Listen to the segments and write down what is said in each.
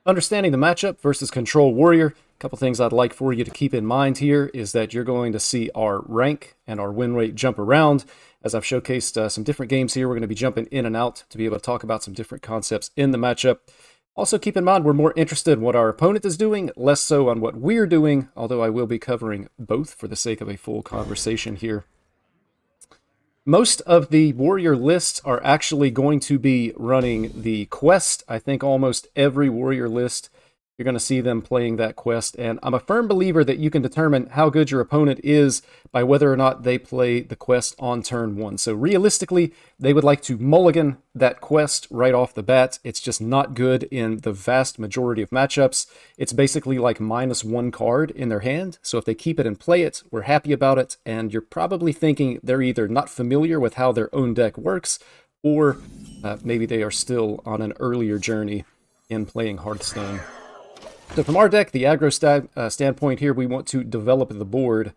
Understanding the matchup versus Control Warrior, a couple things I'd like for you to keep in mind here is that you're going to see our rank and our win rate jump around. As I've showcased some different games here, we're going to be jumping in and out to be able to talk about some different concepts in the matchup. Also keep in mind we're more interested in what our opponent is doing, less so on what we're doing, although I will be covering both for the sake of a full conversation here. Most of the warrior lists are actually going to be running the quest. I think almost every warrior list, you're going to see them playing that quest. And I'm a firm believer that you can determine how good your opponent is by whether or not they play the quest on turn one. So realistically, they would like to mulligan that quest right off the bat. It's just not good in the vast majority of matchups. It's basically like -1 card in their hand. So if they keep it and play it, we're happy about it. And you're probably thinking they're either not familiar with how their own deck works, or maybe they are still on an earlier journey in playing Hearthstone. So from our deck, the aggro standpoint here, we want to develop the board.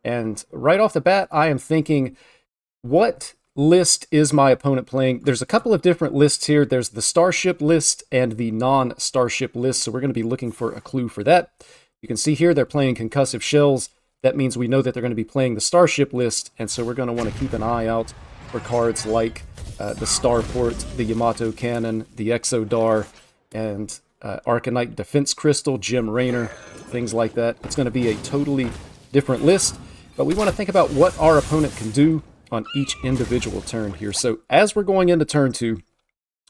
And right off the bat, I am thinking, what list is my opponent playing? There's a couple of different lists here. There's the Starship list and the non-Starship list. So we're going to be looking for a clue for that. You can see here they're playing Concussive Shells. That means we know that they're going to be playing the Starship list. And so we're going to want to keep an eye out for cards like the Starport, the Yamato Cannon, the Exodar, and Arcanite Defense Crystal, Gem Rainer, things like that. It's going to be a totally different list, but we want to think about what our opponent can do on each individual turn here. So as we're going into turn 2,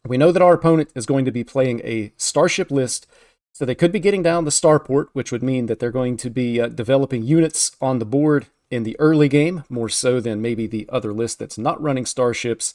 we know that our opponent is going to be playing a Starship list, so they could be getting down the Starport, which would mean that they're going to be developing units on the board in the early game, more so than maybe the other list that's not running Starships.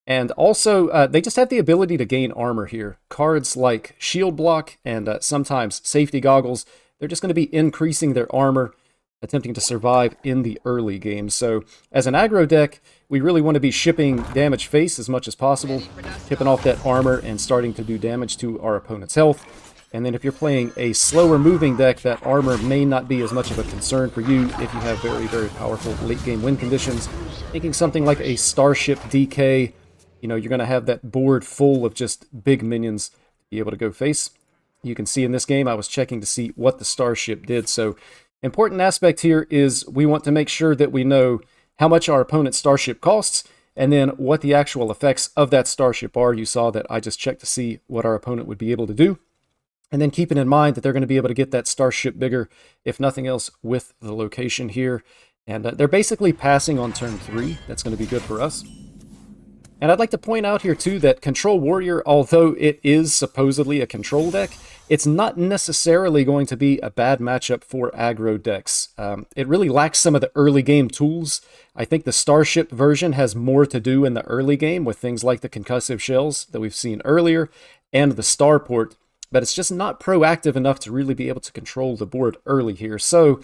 And also, they just have the ability to gain armor here. Cards like Shield Block and sometimes Safety Goggles, they're just going to be increasing their armor, attempting to survive in the early game. So, as an aggro deck, we really want to be shipping damage face as much as possible, tipping off that armor and starting to do damage to our opponent's health. And then if you're playing a slower moving deck, that armor may not be as much of a concern for you if you have very, very powerful late game win conditions. Thinking something like a Starship DK, you know, you're going to have that board full of just big minions to be able to go face. You can see in this game, I was checking to see what the Starship did. So, important aspect here is we want to make sure that we know how much our opponent's Starship costs, and then what the actual effects of that Starship are. You saw that I just checked to see what our opponent would be able to do. And then keeping in mind that they're going to be able to get that Starship bigger, if nothing else, with the location here. And they're basically passing on turn 3. That's going to be good for us. And I'd like to point out here too that Control Warrior, although it is supposedly a control deck, it's not necessarily going to be a bad matchup for aggro decks. It really lacks some of the early game tools. I think the Starship version has more to do in the early game with things like the Concussive Shells that we've seen earlier and the Starport, but it's just not proactive enough to really be able to control the board early here. So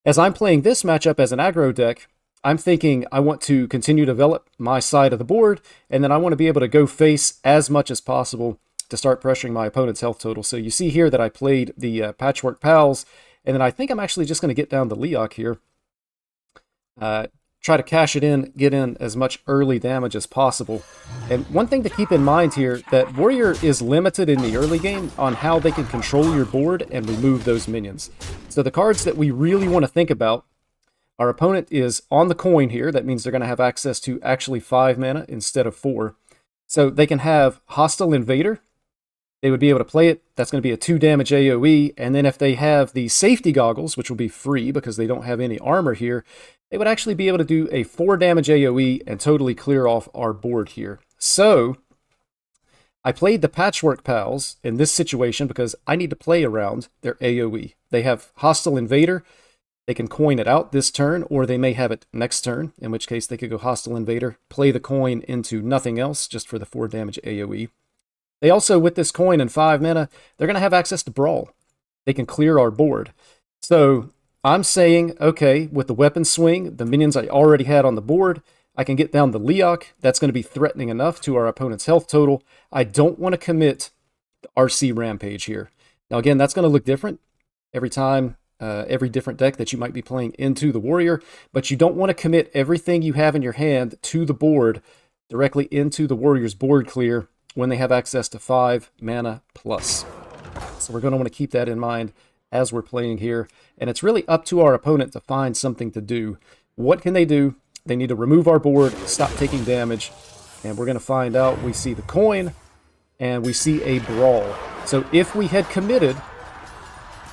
as I'm playing this matchup as an aggro deck, I'm thinking I want to continue to develop my side of the board, and then I want to be able to go face as much as possible to start pressuring my opponent's health total. So you see here that I played the Patchwork Pals, and then I think I'm actually just going to get down the Leok here. Try to cash it in, get in as much early damage as possible. And one thing to keep in mind here, that Warrior is limited in the early game on how they can control your board and remove those minions. So the cards that we really want to think about, our opponent is on the coin here. That means they're going to have access to actually 5 mana instead of 4. So they can have Hostile Invader. They would be able to play it. That's going to be a 2 damage AoE. And then if they have the Safety Goggles, which will be free because they don't have any armor here, they would actually be able to do a 4 damage AoE and totally clear off our board here. So I played the Patchwork Pals in this situation because I need to play around their AoE. They have Hostile Invader. They can coin it out this turn, or they may have it next turn, in which case they could go Hostile Invader, play the coin into nothing else, just for the 4 damage AoE. They also, with this coin and 5 mana, they're going to have access to Brawl. They can clear our board. So I'm saying, okay, with the weapon swing, the minions I already had on the board, I can get down the Leok. That's going to be threatening enough to our opponent's health total. I don't want to commit the RC Rampage here. Now again, that's going to look different every time. Every different deck that you might be playing into the Warrior, but you don't want to commit everything you have in your hand to the board directly into the Warrior's board clear when they have access to 5 mana plus. So we're going to want to keep that in mind as we're playing here. And it's really up to our opponent to find something to do. What can they do? They need to remove our board, stop taking damage, and we're going to find out. We see the coin, and we see a brawl. So if we had committed,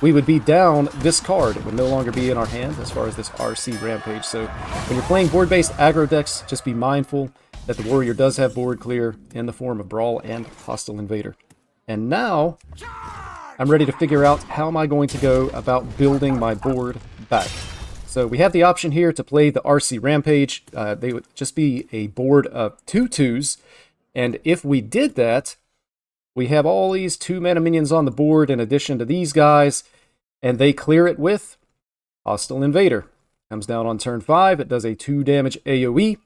we would be down this card. It would no longer be in our hand as far as this RC Rampage. So when you're playing board-based aggro decks, just be mindful that the warrior does have board clear in the form of Brawl and Hostile Invader. And now, I'm ready to figure out how am I going to go about building my board back. So we have the option here to play the RC Rampage. They would just be a board of 2/2s. And if we did that, we have all these 2 mana minions on the board in addition to these guys, and they clear it with Hostile Invader. Comes down on turn 5, it does a 2 damage AoE.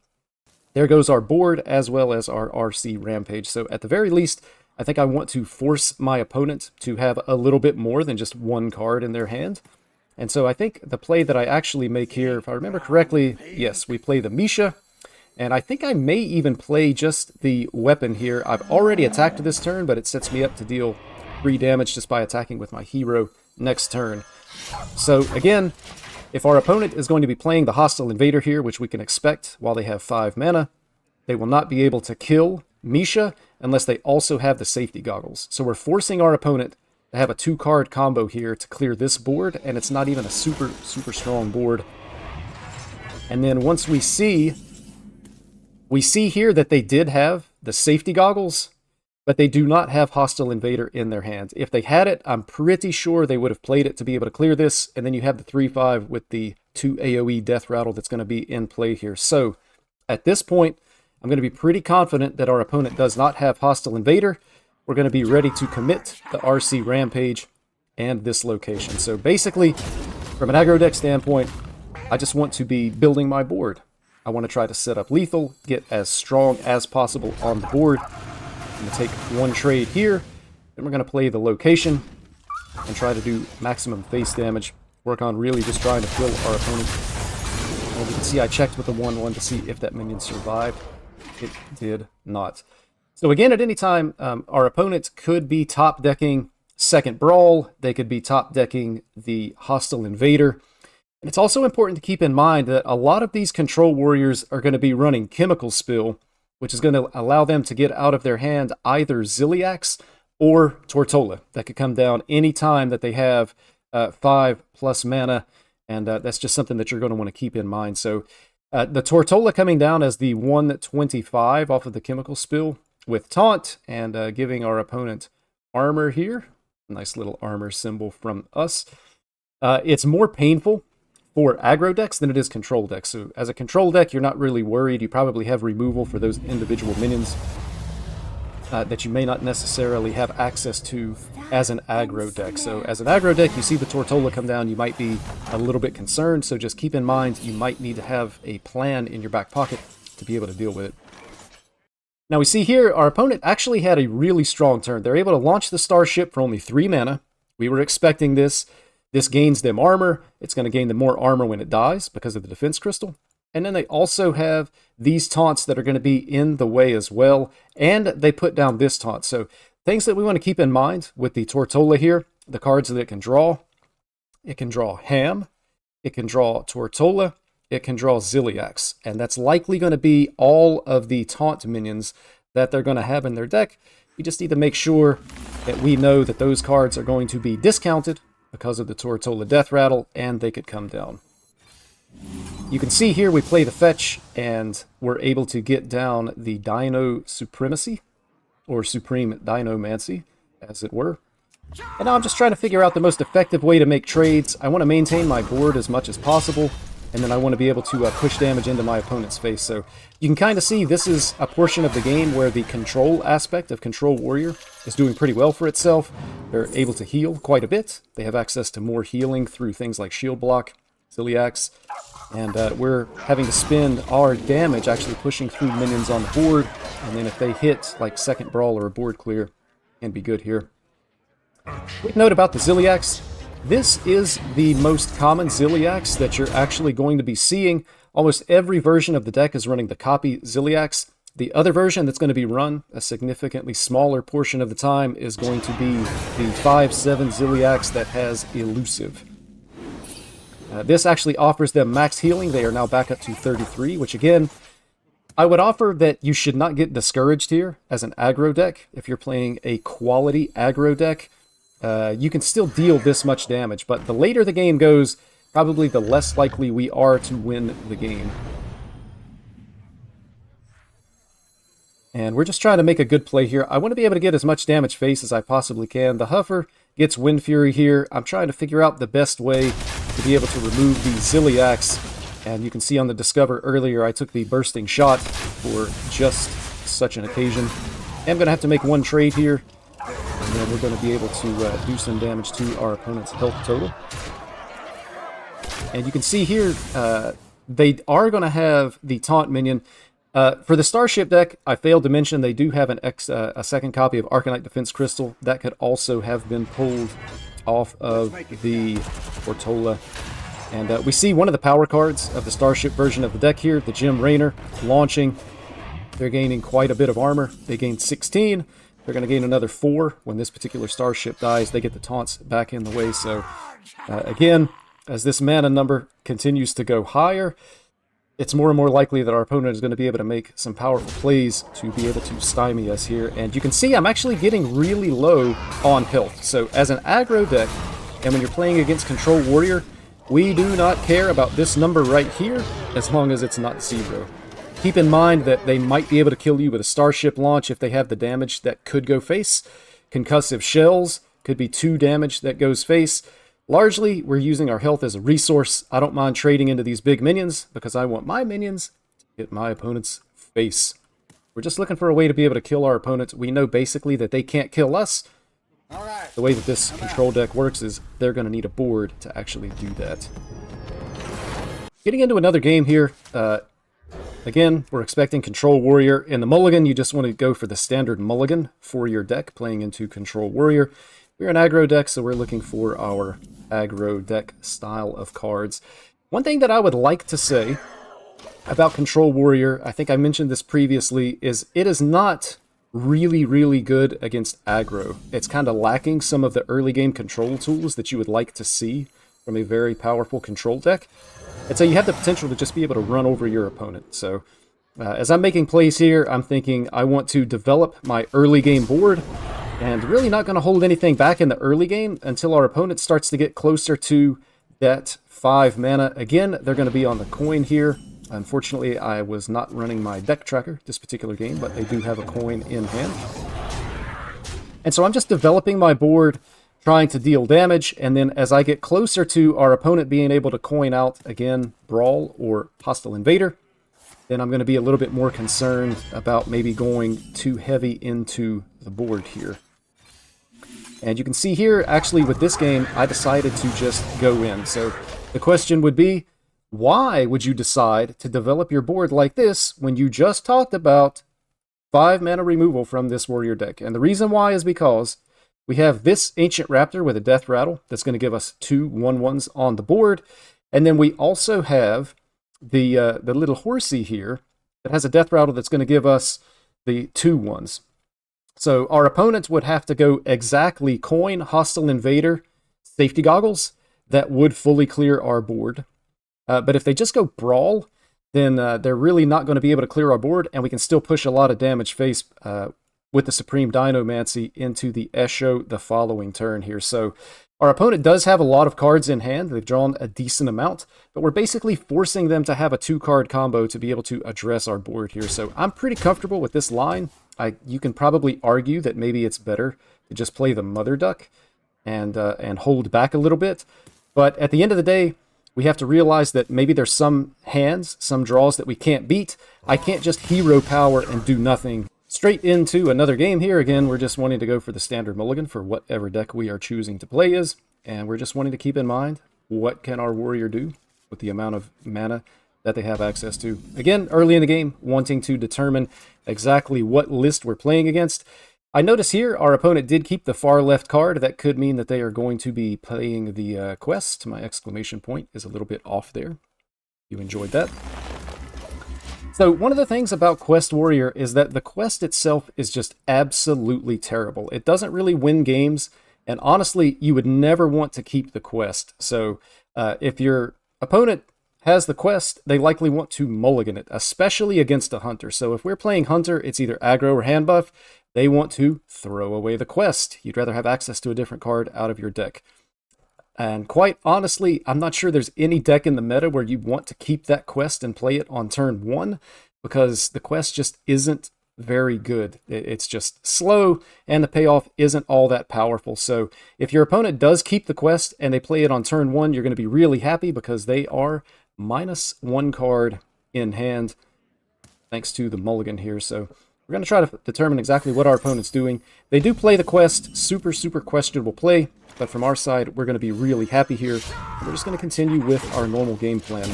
There goes our board as well as our RC Rampage. So at the very least, I think I want to force my opponent to have a little bit more than just 1 card in their hand. And so I think the play that I actually make here, if I remember correctly, yes, we play the Misha. And I think I may even play just the weapon here. I've already attacked this turn, but it sets me up to deal 3 damage just by attacking with my hero next turn. So again, if our opponent is going to be playing the Hostile Invader here, which we can expect while they have 5 mana, they will not be able to kill Misha unless they also have the safety goggles. So we're forcing our opponent to have a 2-card combo here to clear this board, and it's not even a super strong board. And then once we see here that they did have the safety goggles, but they do not have Hostile Invader in their hand. If they had it, I'm pretty sure they would have played it to be able to clear this, and then you have the 3/5 with the 2 AoE Death Rattle that's going to be in play here. So at this point, I'm going to be pretty confident that our opponent does not have Hostile Invader. We're going to be ready to commit the RC Rampage and this location. So basically, from an aggro deck standpoint, I just want to be building my board. I want to try to set up lethal, get as strong as possible on the board. I'm going to take 1 trade here, then we're going to play the location and try to do maximum face damage. Work on really just trying to kill our opponent. And you can see I checked with the 1/1 to see if that minion survived. It did not. So again, at any time, our opponent could be top decking second Brawl. They could be top decking the Hostile Invader. And it's also important to keep in mind that a lot of these Control Warriors are going to be running Chemical Spill, which is going to allow them to get out of their hand either Ziliax or Tortola. That could come down any time that they have 5+ mana, and that's just something that you're going to want to keep in mind. So the Tortola coming down as the 1/25 off of the Chemical Spill with Taunt, and giving our opponent armor here. Nice little armor symbol from us. It's more painful for aggro decks than it is control decks. So as a control deck, you're not really worried. You probably have removal for those individual minions that you may not necessarily have access to as an aggro deck. So as an aggro deck, you see the Tortola come down, you might be a little bit concerned. So just keep in mind, you might need to have a plan in your back pocket to be able to deal with it. Now we see here, our opponent actually had a really strong turn. They're able to launch the Starship for only 3 mana. We were expecting this. This gains them armor. It's going to gain them more armor when it dies because of the defense crystal. And then they also have these taunts that are going to be in the way as well. And they put down this taunt. So things that we want to keep in mind with the Tortola here, the cards that it can draw. It can draw Ham. It can draw Tortola. It can draw Ziliax. And that's likely going to be all of the taunt minions that they're going to have in their deck. We just need to make sure that we know that those cards are going to be discounted because of the Tortola Death Rattle, and they could come down. You can see here we play the fetch, and we're able to get down the Dino Supremacy, or Supreme Dinomancy, as it were. And now I'm just trying to figure out the most effective way to make trades. I want to maintain my board as much as possible, and then I want to be able to push damage into my opponent's face. So you can kind of see this is a portion of the game where the control aspect of Control Warrior is doing pretty well for itself. They're able to heal quite a bit. They have access to more healing through things like Shield Block, Ziliax, and we're having to spend our damage actually pushing through minions on the board, and then if they hit like second Brawl or a board clear, can be good here. Quick note about the Ziliax. This is the most common Ziliax that you're actually going to be seeing. Almost every version of the deck is running the copy Ziliax. The other version that's going to be run a significantly smaller portion of the time is going to be the 5/7 Ziliax that has Elusive. This actually offers them max healing. They are now back up to 33, which again, I would offer that you should not get discouraged here as an aggro deck. If you're playing a quality aggro deck, you can still deal this much damage, but the later the game goes, probably the less likely we are to win the game. And we're just trying to make a good play here. I want to be able to get as much damage face as I possibly can. The Huffer gets Wind Fury here. I'm trying to figure out the best way to be able to remove the Ziliax. And you can see on the Discover earlier, I took the Bursting Shot for just such an occasion. I'm going to have to make one trade here, and then we're going to be able to do some damage to our opponent's health total. And you can see here, they are going to have the Taunt minion. For the Starship deck, I failed to mention they do have a second copy of Arcanite Defense Crystal. That could also have been pulled off of the Portola. And we see one of the power cards of the Starship version of the deck here, the Gem Rainer, launching. They're gaining quite a bit of armor. They gained 16. They're going to gain another 4. When this particular Starship dies, they get the taunts back in the way. So, again, as this mana number continues to go higher, it's more and more likely that our opponent is going to be able to make some powerful plays to be able to stymie us here. And you can see I'm actually getting really low on health. So as an aggro deck, and when you're playing against Control Warrior, we do not care about this number right here as long as it's not 0. Keep in mind that they might be able to kill you with a Starship launch if they have the damage that could go face. Concussive Shells could be 2 damage that goes face. Largely, we're using our health as a resource. I don't mind trading into these big minions because I want my minions to hit my opponent's face. We're just looking for a way to be able to kill our opponents. We know basically that they can't kill us. The way that this control deck works is they're going to need a board to actually do that. Getting into another game here. Again, we're expecting Control Warrior. In the mulligan, you just want to go for the standard mulligan for your deck, playing into Control Warrior. We're an aggro deck, so we're looking for our aggro deck style of cards. One thing that I would like to say about Control Warrior, I think I mentioned this previously, is it is not really, really good against aggro. It's kind of lacking some of the early game control tools that you would like to see from a very powerful control deck. And so you have the potential to just be able to run over your opponent. So as I'm making plays here, I'm thinking I want to develop my early game board, and really not going to hold anything back in the early game until our opponent starts to get closer to that 5 mana. Again, they're going to be on the coin here. Unfortunately, I was not running my deck tracker this particular game, but they do have a coin in hand. And so I'm just developing my board, trying to deal damage, and then as I get closer to our opponent being able to coin out, again, Brawl or Hostile Invader, then I'm going to be a little bit more concerned about maybe going too heavy into the board here. And you can see here, actually, with this game, I decided to just go in. So the question would be, why would you decide to develop your board like this when you just talked about 5 mana removal from this warrior deck? And the reason why is because we have this Ancient Raptor with a Death Rattle that's going to give us 2 1/1s on the board. And then we also have the little horsey here that has a Death Rattle that's going to give us the 2/1s. So our opponents would have to go exactly coin, Hostile Invader, Safety Goggles. That would fully clear our board. But if they just go Brawl, then they're really not going to be able to clear our board, and we can still push a lot of damage face with the Supreme Dinomancy into the Esho the following turn here. So our opponent does have a lot of cards in hand. They've drawn a decent amount, but we're basically forcing them to have a 2-card combo to be able to address our board here. So I'm pretty comfortable with this line. You can probably argue that maybe it's better to just play the Mother Duck and hold back a little bit. But at the end of the day, we have to realize that maybe there's some hands, some draws that we can't beat. I can't just hero power and do nothing. Straight into another game here. Again, we're just wanting to go for the standard mulligan for whatever deck we are choosing to play is. And we're just wanting to keep in mind, what can our warrior do with the amount of mana that they have access to. Again, early in the game, wanting to determine exactly what list we're playing against. I notice here our opponent did keep the far left card. That could mean that they are going to be playing the quest. My exclamation point is a little bit off there. You enjoyed that. So one of the things about Quest Warrior is that the quest itself is just absolutely terrible. It doesn't really win games, and honestly, you would never want to keep the quest. So if your opponent has the quest, they likely want to mulligan it, especially against a hunter. So if we're playing hunter, it's either aggro or hand buff. They want to throw away the quest. You'd rather have access to a different card out of your deck. And quite honestly, I'm not sure there's any deck in the meta where you want to keep that quest and play it on turn 1, because the quest just isn't very good. It's just slow, and the payoff isn't all that powerful. So if your opponent does keep the quest and they play it on turn 1, you're going to be really happy because they are -1 card in hand thanks to the mulligan here. So we're going to try to determine exactly what our opponent's doing. They do play the quest, super questionable play, but from our side, we're going to be really happy here. We're just going to continue with our normal game plan.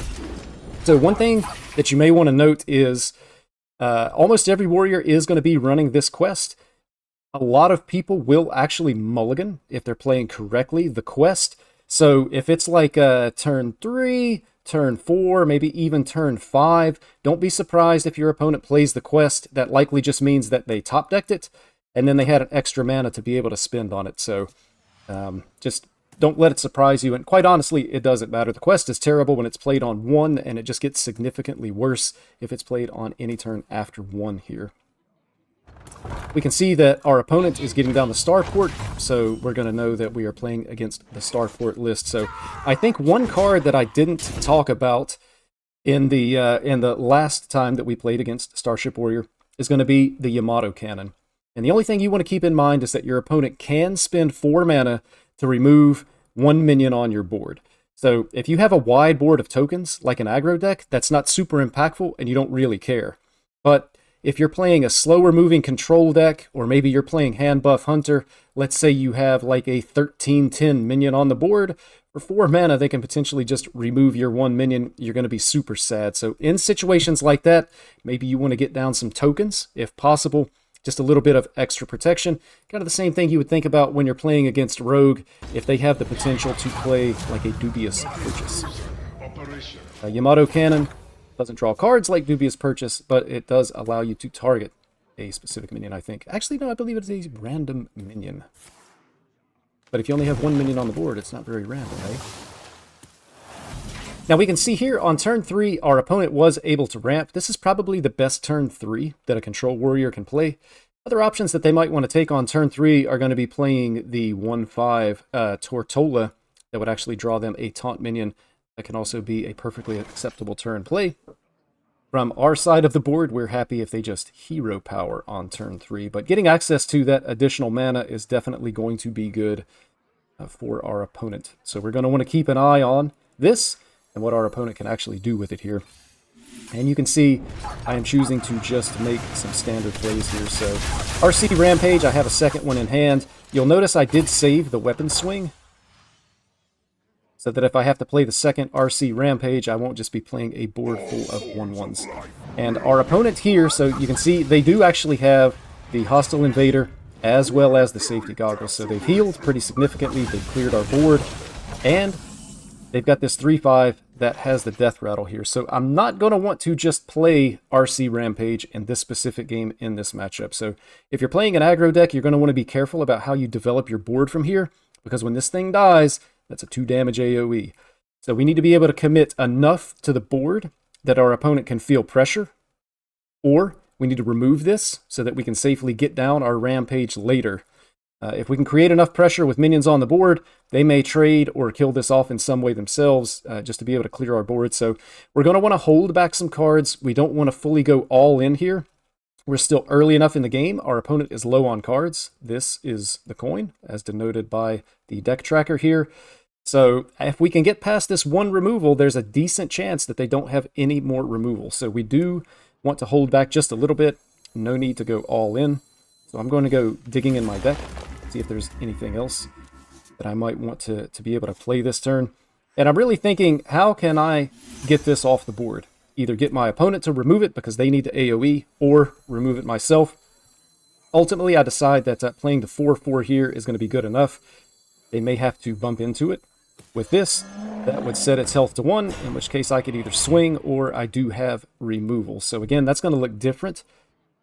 So one thing that you may want to note is almost every warrior is going to be running this quest. A lot of people will actually mulligan if they're playing correctly the quest. So if it's like turn 3, turn 4, maybe even turn 5, don't be surprised if your opponent plays the quest. That likely just means that they top decked it, and then they had an extra mana to be able to spend on it. So just don't let it surprise you. And quite honestly, it doesn't matter. The quest is terrible when it's played on 1, and it just gets significantly worse if it's played on any turn after 1 here. We can see that our opponent is getting down the starport, so we're going to know that we are playing against the starport list. So I think one card that I didn't talk about in the last time that we played against Starship Warrior is going to be the Yamato Cannon. And the only thing you want to keep in mind is that your opponent can spend 4 mana to remove 1 minion on your board. So if you have a wide board of tokens, like an aggro deck, that's not super impactful and you don't really care. But if you're playing a slower moving control deck, or maybe you're playing hand buff hunter, let's say you have like a 13-10 minion on the board, for 4 mana they can potentially just remove your 1 minion. You're going to be super sad. So in situations like that, maybe you want to get down some tokens, if possible, just a little bit of extra protection. Kind of the same thing you would think about when you're playing against Rogue, if they have the potential to play like a Dubious Purchase. Yamato Cannon doesn't draw cards like Dubious Purchase, but it does allow you to target a specific minion, I think. Actually, no, I believe it's a random minion. But if you only have 1 minion on the board, it's not very random, eh? Now we can see here on turn 3, our opponent was able to ramp. This is probably the best turn 3 that a Control Warrior can play. Other options that they might want to take on turn 3 are going to be playing the 1/5 Tortola that would actually draw them a taunt minion. That can also be a perfectly acceptable turn play. From our side of the board, we're happy if they just hero power on turn 3, but getting access to that additional mana is definitely going to be good for our opponent. So we're going to want to keep an eye on this and what our opponent can actually do with it here. And you can see I am choosing to just make some standard plays here. So RC Rampage, I have a second one in hand. You'll notice I did save the weapon swing, so that if I have to play the second RC Rampage, I won't just be playing a board full of 1/1s. And our opponent here, so you can see they do actually have the Hostile Invader as well as the Safety Goggles. So they've healed pretty significantly, they've cleared our board, and they've got this 3/5 that has the Death Rattle here. So I'm not going to want to just play RC Rampage in this specific game in this matchup. So if you're playing an aggro deck, you're going to want to be careful about how you develop your board from here, because when this thing dies, that's a 2 damage AoE. So we need to be able to commit enough to the board that our opponent can feel pressure, or we need to remove this so that we can safely get down our Rampage later. If we can create enough pressure with minions on the board, they may trade or kill this off in some way themselves just to be able to clear our board. So we're going to want to hold back some cards. We don't want to fully go all in here. We're still early enough in the game. Our opponent is low on cards. This is the coin, as denoted by the deck tracker here. So if we can get past this 1 removal, there's a decent chance that they don't have any more removal. So we do want to hold back just a little bit. No need to go all in. So I'm going to go digging in my deck, see if there's anything else that I might want to be able to play this turn. And I'm really thinking, how can I get this off the board? Either get my opponent to remove it because they need to AoE, or remove it myself. Ultimately, I decide that playing the 4/4 here is going to be good enough. They may have to bump into it. With this, that would set its health to 1, in which case I could either swing or I do have removal. So again, that's going to look different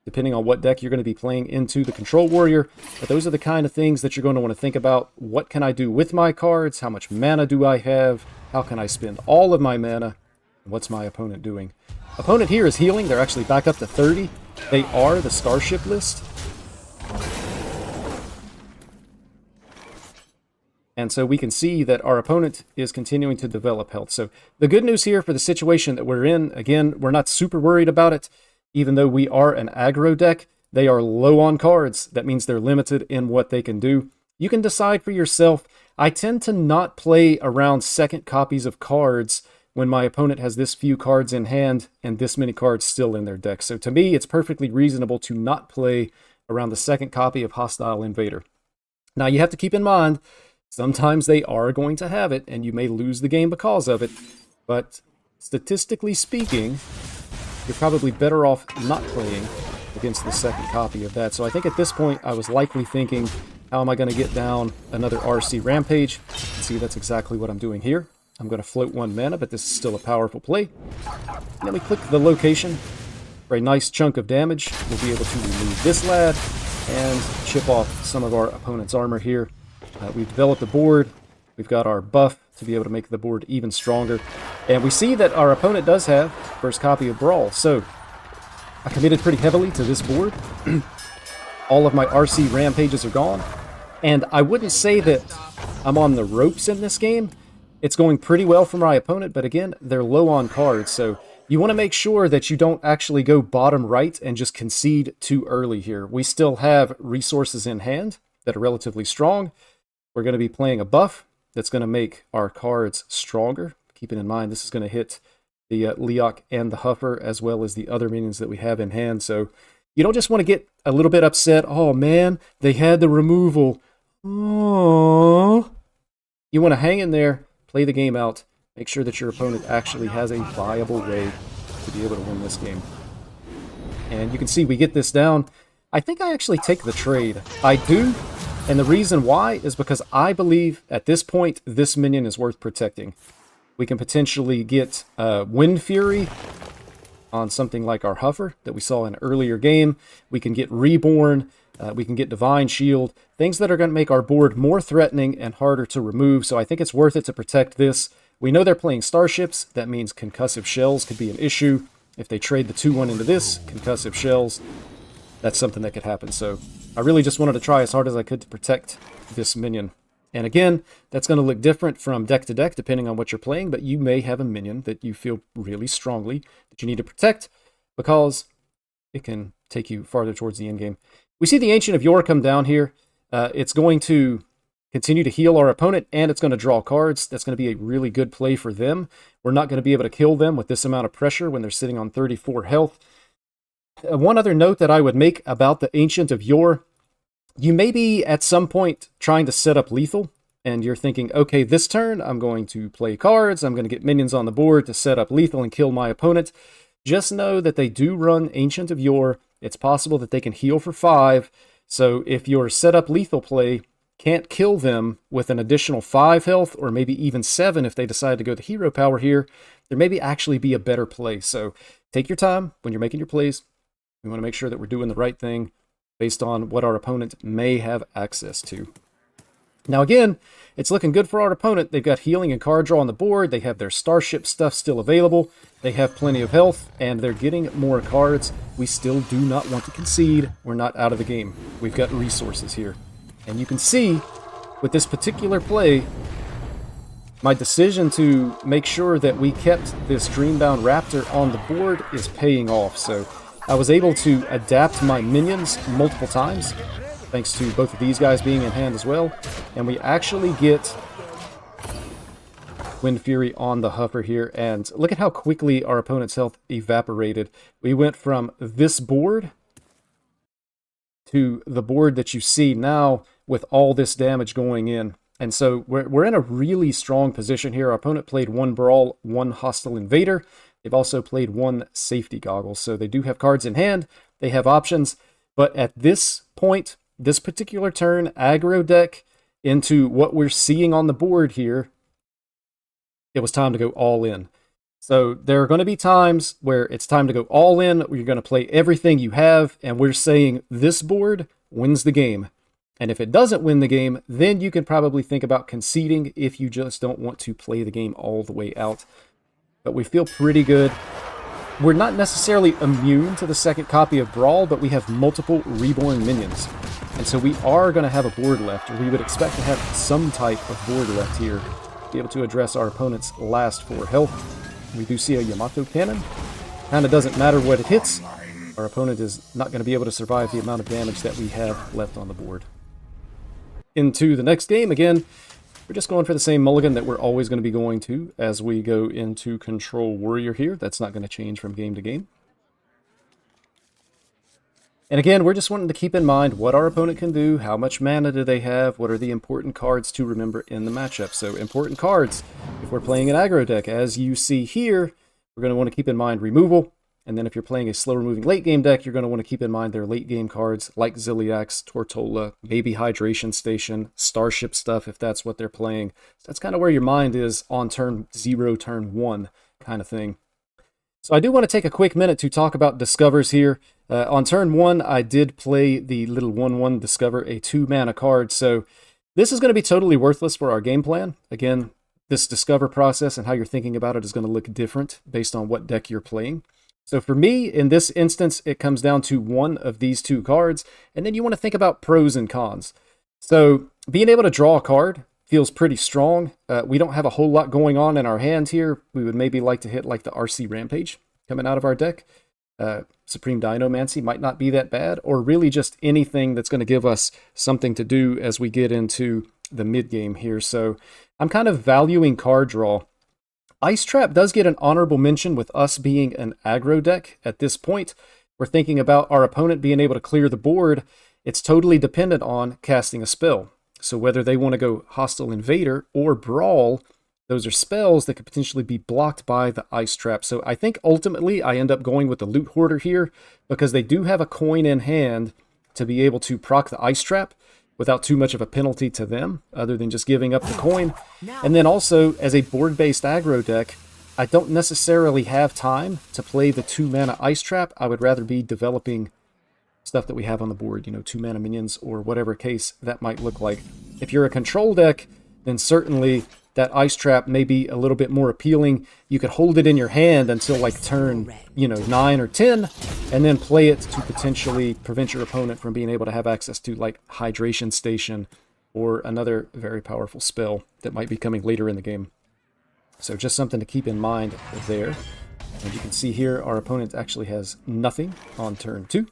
depending on what deck you're going to be playing into the Control Warrior. But those are the kind of things that you're going to want to think about. What can I do with my cards? How much mana do I have? How can I spend all of my mana? What's my opponent doing? Opponent here is healing. They're actually back up to 30. They are the Starship list. And so we can see that our opponent is continuing to develop health. So the good news here for the situation that we're in, again, we're not super worried about it. Even though we are an aggro deck, they are low on cards. That means they're limited in what they can do. You can decide for yourself. I tend to not play around second copies of cards when my opponent has this few cards in hand and this many cards still in their deck. So to me, it's perfectly reasonable to not play around the second copy of Hostile Invader. Now, you have to keep in mind, sometimes they are going to have it, and you may lose the game because of it. But statistically speaking, you're probably better off not playing against the second copy of that. So I think at this point, I was likely thinking, how am I going to get down another RC Rampage? And see, that's exactly what I'm doing here. I'm going to float 1 mana, but this is still a powerful play. And then we click the location for a nice chunk of damage. We'll be able to remove this lad and chip off some of our opponent's armor here. We've developed a board. We've got our buff to be able to make the board even stronger. And we see that our opponent does have first copy of Brawl. So I committed pretty heavily to this board. All of my RC Rampages are gone. And I wouldn't say that I'm on the ropes in this game. It's going pretty well for my opponent, but again, they're low on cards. So you want to make sure that you don't actually go bottom right and just concede too early here. We still have resources in hand that are relatively strong. We're going to be playing a buff that's going to make our cards stronger. Keeping in mind, this is going to hit the Leok and the Huffer, as well as the other minions that we have in hand. So you don't just want to get a little bit upset. Oh man, they had the removal. Oh. You want to hang in there, play the game out, make sure that your opponent actually has a viable way to be able to win this game. And you can see we get this down. I think I actually take the trade. I do. And the reason why is because I believe at this point, this minion is worth protecting. We can potentially get Wind Fury on something like our Huffer that we saw in an earlier game. We can get Reborn. We can get Divine Shield. Things that are going to make our board more threatening and harder to remove. So I think it's worth it to protect this. We know they're playing Starships. That means Concussive Shells could be an issue. If they trade the 2-1 into this, Concussive Shells, that's something that could happen. So I really just wanted to try as hard as I could to protect this minion. And again, that's going to look different from deck to deck depending on what you're playing, but you may have a minion that you feel really strongly that you need to protect because it can take you farther towards the end game. We see the Ancient of Yore come down here. It's going to continue to heal our opponent, and it's going to draw cards. That's going to be a really good play for them. We're not going to be able to kill them with this amount of pressure when they're sitting on 34 health. One other note that I would make about the Ancient of Yore, you may be at some point trying to set up lethal, and you're thinking, okay, this turn I'm going to play cards, I'm going to get minions on the board to set up lethal and kill my opponent. Just know that they do run Ancient of Yore. It's possible that they can heal for 5, so if your set up lethal play can't kill them with an additional 5 health, or maybe even 7 if they decide to go the hero power here, there may actually be a better play. So take your time when you're making your plays. We want to make sure that we're doing the right thing based on what our opponent may have access to. Now again, it's looking good for our opponent. They've got healing and card draw on the board. They have their Starship stuff still available. They have plenty of health, and they're getting more cards. We still do not want to concede. We're not out of the game. We've got resources here. And you can see, with this particular play, my decision to make sure that we kept this Dreambound Raptor on the board is paying off. So I was able to adapt my minions multiple times, thanks to both of these guys being in hand as well. And we actually get Wind Fury on the Huffer here. And look at how quickly our opponent's health evaporated. We went from this board to the board that you see now with all this damage going in. And so we're in a really strong position here. Our opponent played 1 Brawl, 1 Hostile Invader. They've also played 1 Safety Goggles. So they do have cards in hand. They have options. But at this point, this particular turn, aggro deck into what we're seeing on the board here, it was time to go all in. So there are going to be times where it's time to go all in, where you're going to play everything you have, and we're saying this board wins the game. And if it doesn't win the game, then you can probably think about conceding if you just don't want to play the game all the way out. But we feel pretty good. We're not necessarily immune to the second copy of Brawl, but we have multiple reborn minions. And so we are going to have a board left, or we would expect to have some type of board left here to be able to address our opponent's last 4 health. We do see a Yamato cannon. Kind of doesn't matter what it hits. Our opponent is not going to be able to survive the amount of damage that we have left on the board. Into the next game, again, we're just going for the same mulligan that we're always going to be going to as we go into Control Warrior here. That's not going to change from game to game. And again, we're just wanting to keep in mind what our opponent can do, how much mana do they have, what are the important cards to remember in the matchup. So important cards, if we're playing an aggro deck, as you see here, we're going to want to keep in mind removal. And then if you're playing a slow-moving late-game deck, you're going to want to keep in mind their late-game cards like Ziliax, Tortola, maybe Hydration Station, Starship stuff if that's what they're playing. So that's kind of where your mind is on turn 0, turn 1 kind of thing. So I do want to take a quick minute to talk about Discovers here. On turn 1, I did play the little 1/1 Discover, a 2-mana card. So this is going to be totally worthless for our game plan. Again, this Discover process and how you're thinking about it is going to look different based on what deck you're playing. So for me, in this instance, it comes down to one of these 2 cards, and then you want to think about pros and cons. So being able to draw a card feels pretty strong. We don't have a whole lot going on in our hand here. We would maybe like to hit like the RC Rampage coming out of our deck. Supreme Dinomancy might not be that bad, or really just anything that's going to give us something to do as we get into the mid-game here. So I'm kind of valuing card draw. Ice Trap does get an honorable mention with us being an aggro deck at this point. We're thinking about our opponent being able to clear the board. It's totally dependent on casting a spell. So whether they want to go Hostile Invader or Brawl, those are spells that could potentially be blocked by the Ice Trap. So I think ultimately I end up going with the Loot Hoarder here because they do have a coin in hand to be able to proc the Ice Trap without too much of a penalty to them, other than just giving up the coin. And then also, as a board-based aggro deck, I don't necessarily have time to play the 2-mana Ice Trap. I would rather be developing stuff that we have on the board, 2-mana minions, or whatever case that might look like. If you're a control deck, then certainly that Ice Trap may be a little bit more appealing. You could hold it in your hand until like turn, 9 or 10, and then play it to potentially prevent your opponent from being able to have access to like Hydration Station or another very powerful spell that might be coming later in the game. So just something to keep in mind there. And you can see here our opponent actually has nothing on turn 2.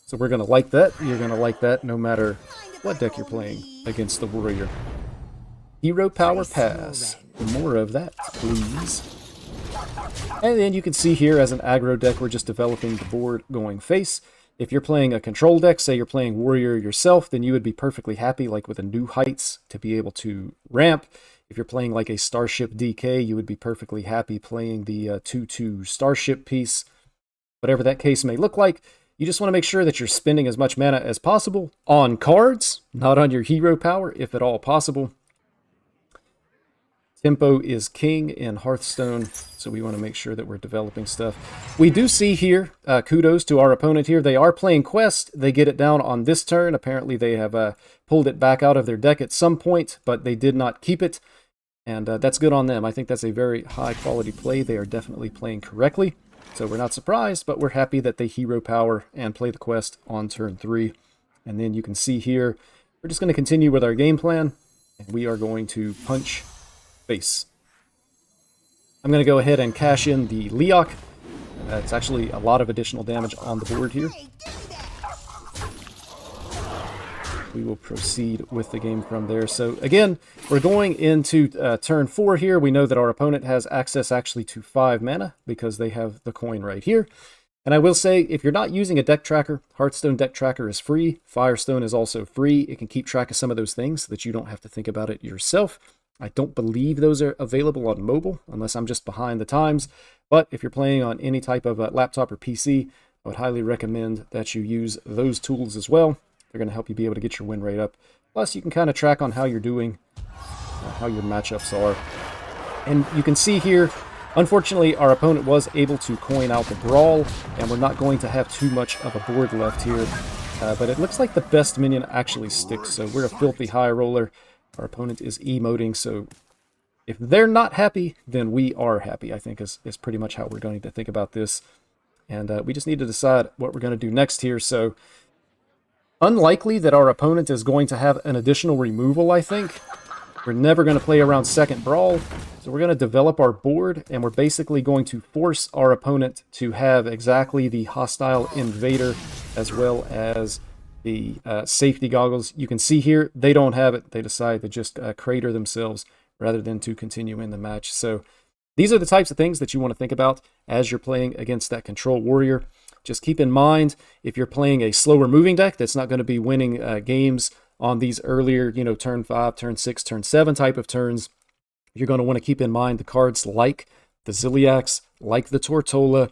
So we're going to like that. You're going to like that no matter what deck you're playing against the Warrior. Hero Power Pass. More of that, please. And then you can see here as an aggro deck, we're just developing the board going face. If you're playing a control deck, say you're playing Warrior yourself, then you would be perfectly happy like with a New Heights to be able to ramp. If you're playing like a Starship DK, you would be perfectly happy playing the 2/2 Starship piece. Whatever that case may look like, you just want to make sure that you're spending as much mana as possible on cards, not on your hero power, if at all possible. Tempo is king in Hearthstone, so we want to make sure that we're developing stuff. We do see here, kudos to our opponent here, they are playing Quest. They get it down on this turn. Apparently they have pulled it back out of their deck at some point, but they did not keep it. And that's good on them. I think that's a very high quality play. They are definitely playing correctly. So we're not surprised, but we're happy that they hero power and play the Quest on turn 3. And then you can see here, we're just going to continue with our game plan. And we are going to punch face. I'm going to go ahead and cash in the Leok. It's actually a lot of additional damage on the board here. We will proceed with the game from there. So again, we're going into turn 4 here. We know that our opponent has access actually to 5 mana because they have the coin right here. And I will say, if you're not using a deck tracker, Hearthstone Deck Tracker is free. Firestone is also free. It can keep track of some of those things so that you don't have to think about it yourself. I don't believe those are available on mobile, unless I'm just behind the times. But if you're playing on any type of laptop or PC, I would highly recommend that you use those tools as well. They're going to help you be able to get your win rate up. Plus, you can kind of track on how you're doing, how your matchups are. And you can see here, unfortunately, our opponent was able to coin out the Brawl, and we're not going to have too much of a board left here. But it looks like the best minion actually sticks, so we're a Filthy High Roller. Our opponent is emoting, so if they're not happy, then we are happy, I think is pretty much how we're going to think about this. And we just need to decide what we're going to do next here. So, unlikely that our opponent is going to have an additional removal, I think. We're never going to play around second Brawl, so we're going to develop our board, and we're basically going to force our opponent to have exactly the Hostile Invader as well as the Safety Goggles. You can see here, they don't have it. They decide to just crater themselves rather than to continue in the match. So these are the types of things that you want to think about as you're playing against that Control Warrior. Just keep in mind, if you're playing a slower moving deck that's not going to be winning games on these earlier, turn 5, turn 6, turn 7 type of turns, you're going to want to keep in mind the cards like the Ziliax, like the Tortola,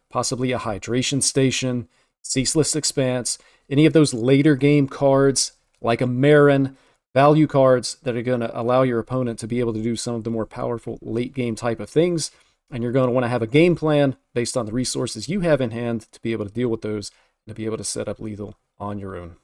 possibly a Hydration Station, Ceaseless Expanse, any of those later game cards like a Marin, value cards that are going to allow your opponent to be able to do some of the more powerful late game type of things. And you're going to want to have a game plan based on the resources you have in hand to be able to deal with those and to be able to set up lethal on your own.